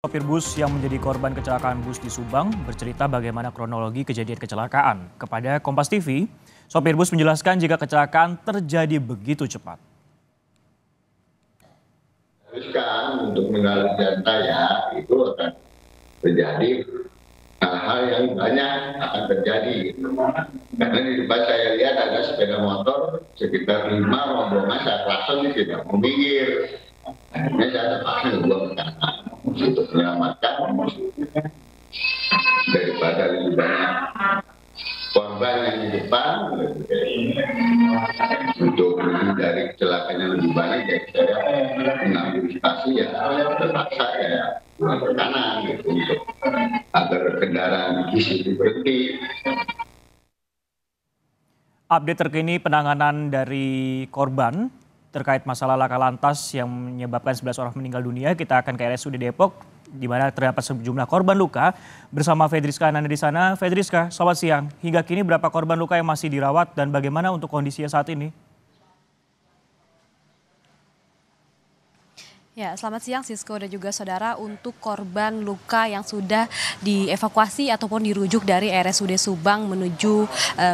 Sopir bus yang menjadi korban kecelakaan bus di Subang bercerita bagaimana kronologi kejadian kecelakaan. Kepada Kompas TV, sopir bus menjelaskan jika kecelakaan terjadi begitu cepat. Haruskan untuk mengalami jalan raya itu akan terjadi hal-hal yang banyak akan terjadi. Karena di depan saya lihat ada sepeda motor sekitar 5 rombongan saat klakson tidak mau minggir. Akhirnya saya terpaksa buang ke kanan untuk menyelamatkan daripada lebih banyak korban yang di depan. Untuk menghindari kecelakaan yang lebih banyak, jadi saya mengantisipasi terpaksa buang ke kanan gitu, untuk agar kendaraan di situ berhenti. Update terkini penanganan dari korban terkait masalah laka lantas yang menyebabkan 11 orang meninggal dunia. Kita akan ke RSUD Depok, di mana terdapat sejumlah korban luka. Bersama Fedriska Ananda di sana. Fedriska, selamat siang. Hingga kini berapa korban luka yang masih dirawat dan bagaimana untuk kondisinya saat ini? Ya, selamat siang Sisko dan juga saudara. Untuk korban luka yang sudah dievakuasi ataupun dirujuk dari RSUD Subang menuju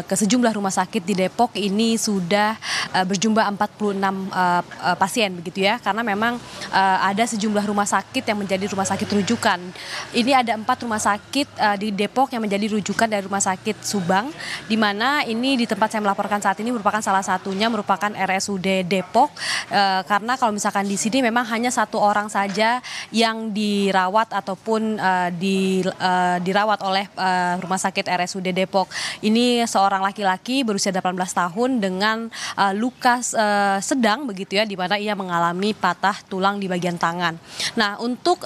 ke sejumlah rumah sakit di Depok ini sudah berjumlah 46 pasien begitu ya. Karena memang ada sejumlah rumah sakit yang menjadi rumah sakit rujukan. Ini ada 4 rumah sakit di Depok yang menjadi rujukan dari rumah sakit Subang, di mana ini di tempat saya melaporkan saat ini merupakan salah satunya merupakan RSUD Depok. Karena kalau misalkan di sini memang hanya satu orang saja yang dirawat ataupun dirawat oleh rumah sakit RSUD Depok. Ini seorang laki-laki berusia 18 tahun dengan luka sedang begitu ya, di mana ia mengalami patah tulang di bagian tangan. Nah, untuk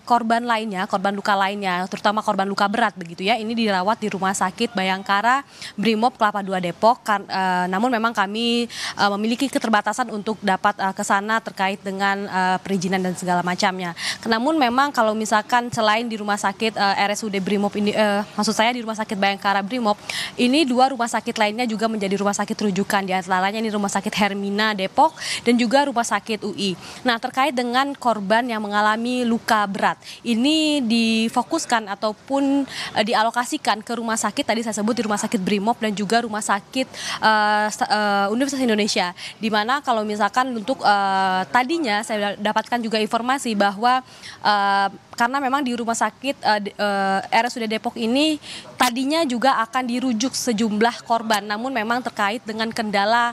korban lainnya, korban luka lainnya, terutama korban luka berat begitu ya, ini dirawat di Rumah Sakit Bayangkara Brimob Kelapa II Depok. Namun memang kami memiliki keterbatasan untuk dapat ke sana terkait dengan perizinan dan segala macamnya. Namun memang kalau misalkan selain di rumah sakit RSUD Brimob ini, maksud saya di rumah sakit Bayangkara Brimob, ini 2 rumah sakit lainnya juga menjadi rumah sakit rujukan. Di antaranya ini rumah sakit Hermina Depok dan juga rumah sakit UI. Nah, terkait dengan korban yang mengalami luka berat, ini difokuskan ataupun dialokasikan ke rumah sakit tadi saya sebut di rumah sakit Brimob dan juga rumah sakit Universitas Indonesia. Di mana kalau misalkan untuk tadinya saya dapatkan juga informasi bahwa karena memang di rumah sakit RSUD Depok ini tadinya juga akan dirujuk sejumlah korban, namun memang terkait dengan kendala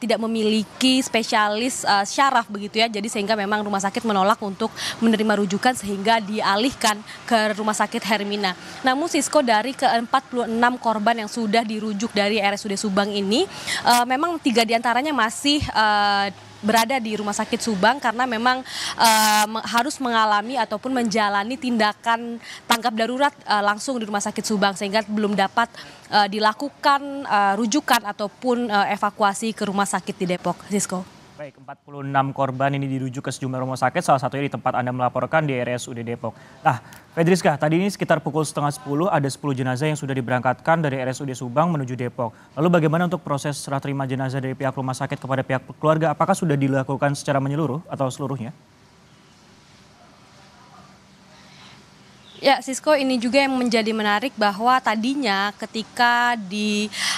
tidak memiliki spesialis syaraf begitu ya, jadi sehingga memang rumah sakit menolak untuk menerima rujukan sehingga dialihkan ke rumah sakit Hermina. Namun Sisko, dari ke-46 korban yang sudah dirujuk dari RSUD Subang ini, memang 3 diantaranya masih berada di rumah sakit Subang karena memang harus mengalami ataupun menjalani tindakan tanggap darurat langsung di rumah sakit Subang sehingga belum dapat dilakukan rujukan ataupun evakuasi ke rumah sakit di Depok. Sisko. Baik, 46 korban ini dirujuk ke sejumlah rumah sakit, salah satunya di tempat Anda melaporkan di RSUD Depok. Nah, Fedriska, tadi ini sekitar pukul setengah 10 ada 10 jenazah yang sudah diberangkatkan dari RSUD Subang menuju Depok. Lalu bagaimana untuk proses serah terima jenazah dari pihak rumah sakit kepada pihak keluarga? Apakah sudah dilakukan secara menyeluruh atau seluruhnya? Ya, Sisko, ini juga yang menjadi menarik bahwa tadinya ketika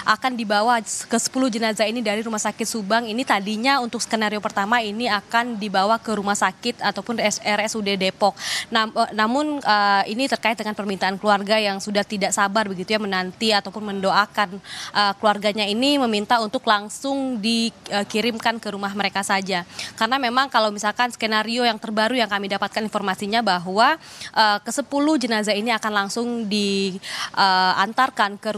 akan dibawa ke 10 jenazah ini dari rumah sakit Subang, ini tadinya untuk skenario pertama ini akan dibawa ke rumah sakit ataupun RSUD Depok. Namun ini terkait dengan permintaan keluarga yang sudah tidak sabar begitu ya menanti ataupun mendoakan keluarganya ini meminta untuk langsung dikirimkan ke rumah mereka saja. Karena memang kalau misalkan skenario yang terbaru yang kami dapatkan informasinya bahwa ke-10 jenazah ini akan langsung diantarkan ke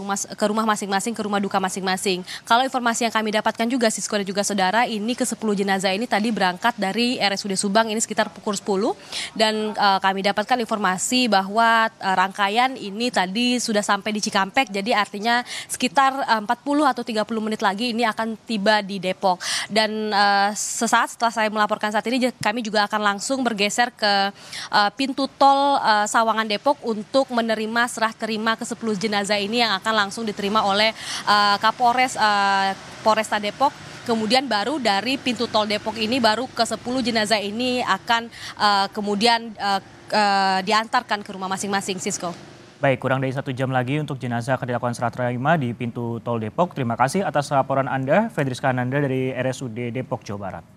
rumah masing-masing, ke rumah duka masing-masing. Kalau informasi yang kami dapatkan juga Sisko dan juga saudara, ini ke-10 jenazah ini tadi berangkat dari RSUD Subang ini sekitar pukul 10 dan kami dapatkan informasi bahwa rangkaian ini tadi sudah sampai di Cikampek, jadi artinya sekitar 40 atau 30 menit lagi ini akan tiba di Depok. Dan sesaat setelah saya melaporkan saat ini kami juga akan langsung bergeser ke pintu tol Sawangan Depok untuk menerima serah terima ke-10 jenazah ini yang akan langsung diterima oleh Kapolres Polresta Depok. Kemudian baru dari pintu tol Depok ini baru ke-10 jenazah ini akan kemudian diantarkan ke rumah masing-masing, Sisko. Baik, kurang dari 1 jam lagi untuk jenazah akan dilakukan serah terima di pintu tol Depok. Terima kasih atas laporan Anda, Fedriska Ananda dari RSUD Depok, Jawa Barat.